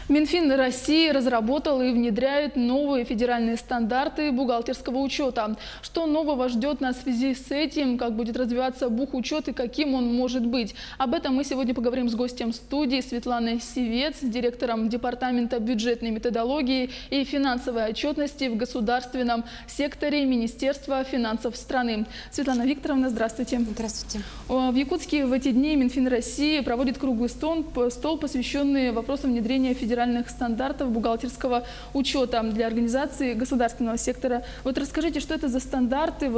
Минфин России разработал и внедряет новые федеральные стандарты бухгалтерского учета. Что нового ждет нас в связи с этим, как будет развиваться бухучет и каким он может быть? Об этом мы сегодня поговорим с гостем студии Светланой Сивец, директором Департамента бюджетной методологии и финансовой отчетности в государственном секторе Министерства финансов страны. Светлана Викторовна, здравствуйте. Здравствуйте. В Якутске в эти дни Минфин России проводит круглый стол, посвященный вопросам внедрения федеральных стандартов бухгалтерского учета для организации государственного сектора. Вот расскажите, что это за стандарты,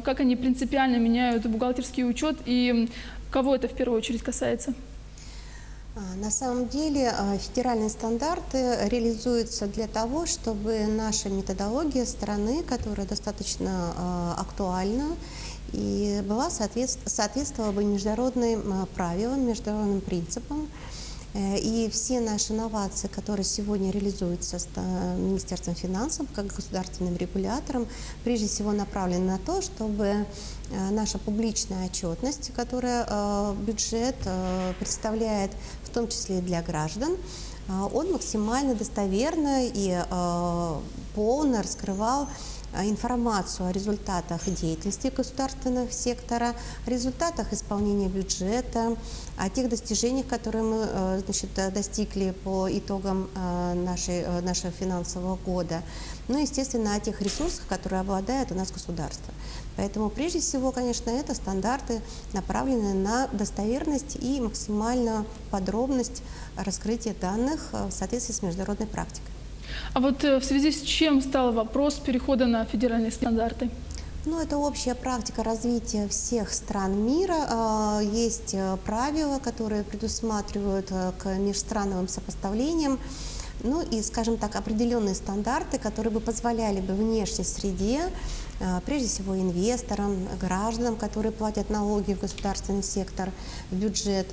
как они принципиально меняют бухгалтерский учет и кого это в первую очередь касается? На самом деле федеральные стандарты реализуются для того, чтобы наша методология страны, которая достаточно актуальна, и соответствовала бы международным правилам, международным принципам. И все наши инновации, которые сегодня реализуются с Министерством финансов как государственным регулятором, прежде всего направлены на то, чтобы наша публичная отчетность, которую бюджет представляет, в том числе и для граждан, он максимально достоверно и полно раскрывал информацию о результатах деятельности государственного сектора, о результатах исполнения бюджета, о тех достижениях, которые мы достигли по итогам нашего финансового года, ну и, естественно, о тех ресурсах, которые обладает у нас государство. Поэтому, прежде всего, конечно, это стандарты, направленные на достоверность и максимальную подробность раскрытия данных в соответствии с международной практикой. А вот в связи с чем стал вопрос перехода на федеральные стандарты? Это общая практика развития всех стран мира. Есть правила, которые предусматривают к межстрановым сопоставлениям, и, скажем так, определенные стандарты, которые бы позволяли бы внешней среде, прежде всего инвесторам, гражданам, которые платят налоги в государственный сектор, в бюджет,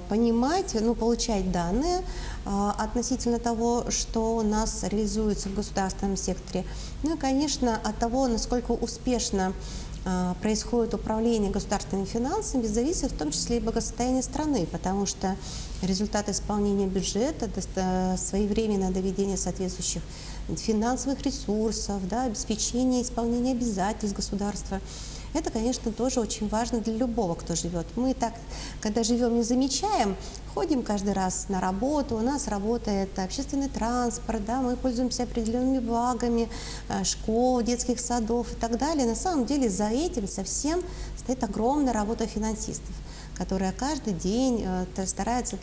понимать, получать данные относительно того, что у нас реализуется в государственном секторе. И, конечно, от того, насколько успешно происходит управление государственными финансами, зависит в том числе и благосостояние страны, потому что результат исполнения бюджета, своевременное доведение соответствующих финансовых ресурсов, обеспечение исполнения обязательств государства, это, конечно, тоже очень важно для любого, кто живет. Мы так, когда живем, не замечаем, ходим каждый раз на работу, у нас работает общественный транспорт, мы пользуемся определенными благами, школ, детских садов и так далее. На самом деле за этим совсем стоит огромная работа финансистов, которая каждый день старается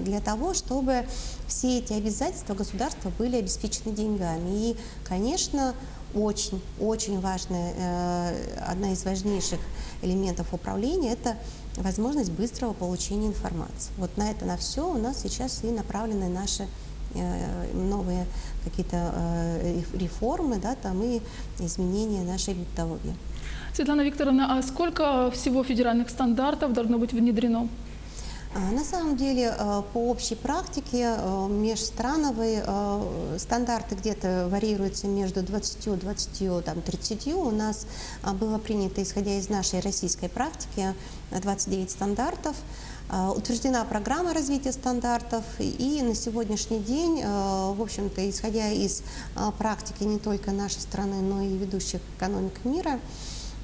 для того, чтобы все эти обязательства государства были обеспечены деньгами. И, конечно, очень важная, одна из важнейших элементов управления – это возможность быстрого получения информации. Вот на все у нас сейчас и направлены наши новые какие-то реформы, и изменения нашей методологии. Светлана Викторовна, а сколько всего федеральных стандартов должно быть внедрено? На самом деле, по общей практике, межстрановые стандарты где-то варьируются между 20-30. У нас было принято, исходя из нашей российской практики, 29 стандартов. Утверждена программа развития стандартов, и на сегодняшний день, в общем-то, исходя из практики не только нашей страны, но и ведущих экономик мира,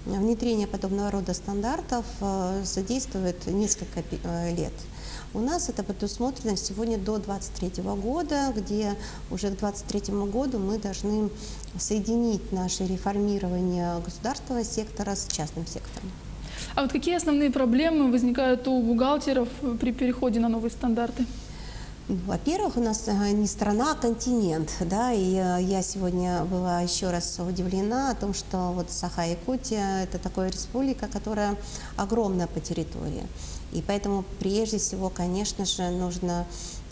внедрение подобного рода стандартов задействует несколько лет. У нас это предусмотрено сегодня до 2023 года, где уже к 2023 году мы должны соединить наше реформирование государственного сектора с частным сектором. А вот какие основные проблемы возникают у бухгалтеров при переходе на новые стандарты? Во-первых, у нас не страна, а континент, и я сегодня была еще раз удивлена о том, что Саха-Якутия – это такая республика, которая огромна по территории. И поэтому, прежде всего, конечно же, нужно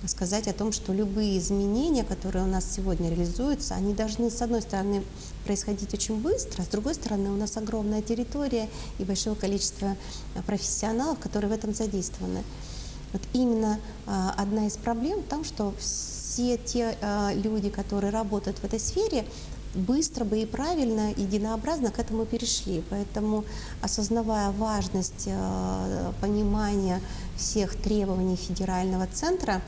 сказать о том, что любые изменения, которые у нас сегодня реализуются, они должны, с одной стороны, происходить очень быстро, а с другой стороны, у нас огромная территория и большое количество профессионалов, которые в этом задействованы. Вот именно одна из проблем в том, что все те люди, которые работают в этой сфере, быстро бы и правильно, и единообразно к этому перешли. Поэтому, осознавая важность понимания всех требований федерального центра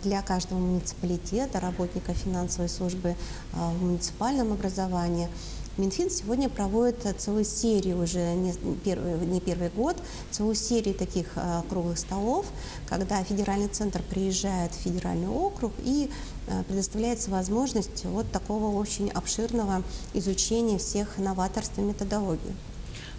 для каждого муниципалитета, работника финансовой службы в муниципальном образовании, Минфин сегодня проводит целую серию, уже не первый год, целую серию таких круглых столов, когда федеральный центр приезжает в федеральный округ и предоставляется возможность вот такого очень обширного изучения всех новаторств и методологий.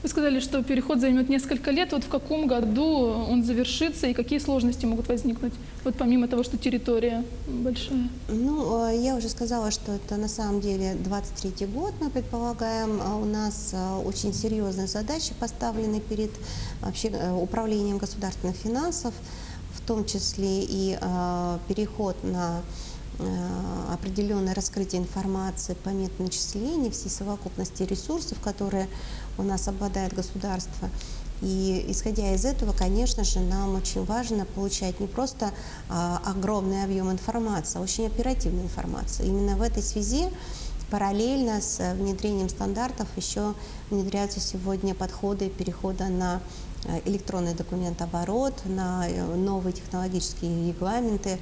Вы сказали, что переход займет несколько лет. Вот в каком году он завершится и какие сложности могут возникнуть? Вот помимо того, что территория большая. Ну, я уже сказала, что это на самом деле 23-й год, мы предполагаем. У нас очень серьезные задачи поставлены перед вообще управлением государственных финансов, в том числе и переход на определенное раскрытие информации по методу начисления всей совокупности ресурсов, которые у нас обладает государство. И исходя из этого, конечно же, нам очень важно получать не просто огромный объем информации, а очень оперативную информацию. Именно в этой связи параллельно с внедрением стандартов еще внедряются сегодня подходы перехода на электронный документооборот, на новые технологические регламенты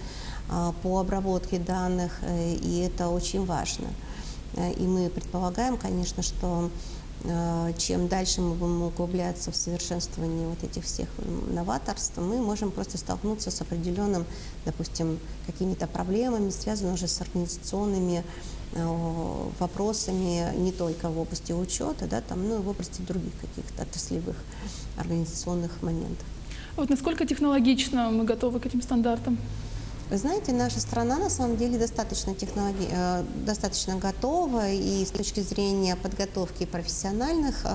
по обработке данных, и это очень важно. И мы предполагаем, конечно, что чем дальше мы будем углубляться в совершенствовании вот этих всех новаторств, мы можем просто столкнуться с определенным, допустим, какими-то проблемами, связанными уже с организационными вопросами не только в области учета, да, там, но и в области других каких-то отраслевых организационных моментов. А вот насколько технологично мы готовы к этим стандартам? Вы знаете, наша страна на самом деле достаточно готова и с точки зрения подготовки профессиональных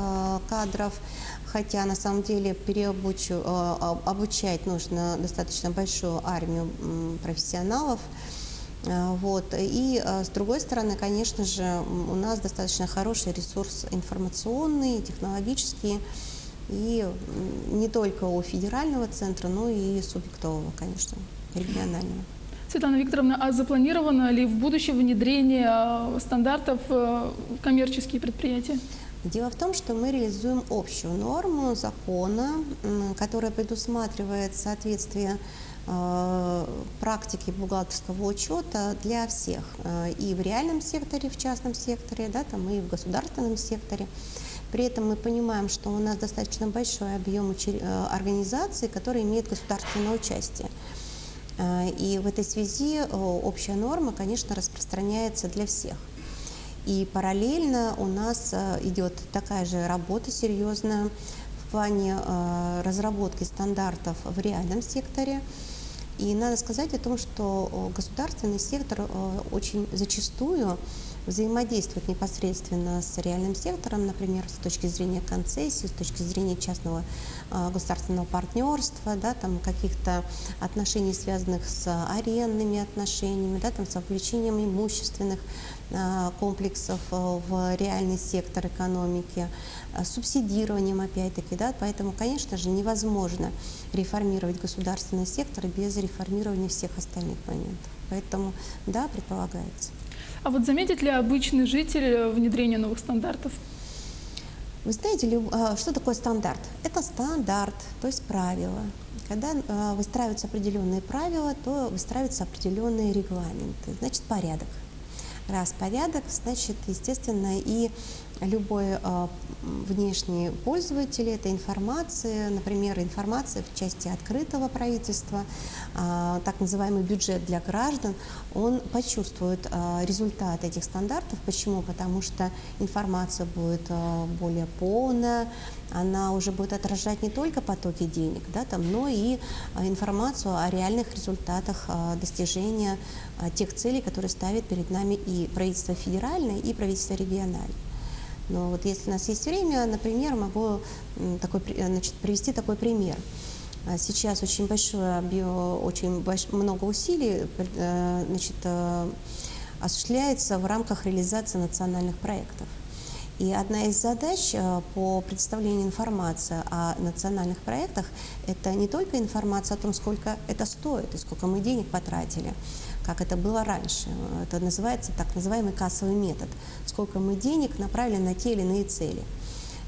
кадров, хотя на самом деле обучать нужно достаточно большую армию профессионалов. Вот. И с другой стороны, конечно же, у нас достаточно хороший ресурс информационный, технологический, и не только у федерального центра, но и субъектового, конечно, регионального. Светлана Викторовна, а запланировано ли в будущем внедрение стандартов в коммерческие предприятия? Дело в том, что мы реализуем общую норму закона, которая предусматривает соответствие практики бухгалтерского учета для всех, и в реальном секторе, в частном секторе, да, там, и в государственном секторе. При этом мы понимаем, что у нас достаточно большой объем организаций, которые имеют государственное участие. И в этой связи общая норма, конечно, распространяется для всех. И параллельно у нас идет такая же работа серьезная в плане разработки стандартов в реальном секторе. И надо сказать о том, что государственный сектор очень зачастую взаимодействует непосредственно с реальным сектором, например, с точки зрения концессии, с точки зрения частного государственного партнерства, да, там, каких-то отношений, связанных с арендными отношениями, да, там, с вовлечением имущественных комплексов в реальный сектор экономики, субсидированием, опять-таки, да, поэтому, конечно же, невозможно реформировать государственный сектор без реформирования всех остальных моментов. Поэтому, да, предполагается. А вот заметит ли обычный житель внедрение новых стандартов? Вы знаете, что такое стандарт? Это стандарт, то есть правила. Когда выстраиваются определенные правила, то выстраиваются определенные регламенты, значит, порядок. Раз порядок, значит, естественно, и любой внешний пользователь этой информации, например, информация в части открытого правительства, так называемый бюджет для граждан, он почувствует результат этих стандартов. Почему? Потому что информация будет более полная, она уже будет отражать не только потоки денег, да, там, но и информацию о реальных результатах достижения тех целей, которые ставит перед нами и правительство федеральное, и правительство региональное. Но вот если у нас есть время, например, могу привести такой пример. Сейчас очень много усилий осуществляется в рамках реализации национальных проектов. И одна из задач по представлению информации о национальных проектах – это не только информация о том, сколько это стоит и сколько мы денег потратили. как это было раньше. Это называется так называемый кассовый метод. Сколько мы денег направили на те или иные цели.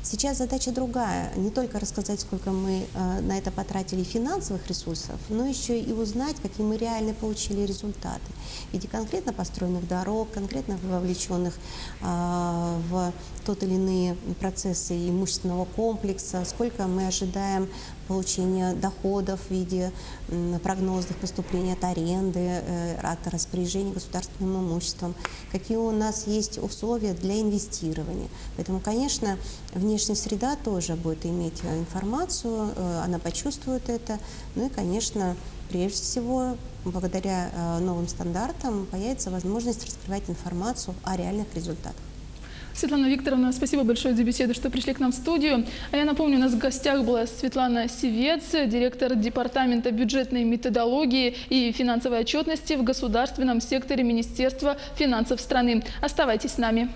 Сейчас задача другая. Не только рассказать, сколько мы на это потратили финансовых ресурсов, но еще и узнать, какие мы реально получили результаты в виде конкретно построенных дорог, конкретно вовлеченных в тот или иные процессы имущественного комплекса, сколько мы ожидаем получения доходов в виде прогнозных поступлений от аренды, от распоряжения государственным имуществом, какие у нас есть условия для инвестирования. Поэтому, конечно, внешняя среда тоже будет иметь информацию, она почувствует это. Ну и, конечно, прежде всего, благодаря новым стандартам появится возможность раскрывать информацию о реальных результатах. Светлана Викторовна, спасибо большое за беседу, что пришли к нам в студию. А я напомню, у нас в гостях была Светлана Сивец, директор Департамента бюджетной методологии и финансовой отчетности в государственном секторе Министерства финансов страны. Оставайтесь с нами.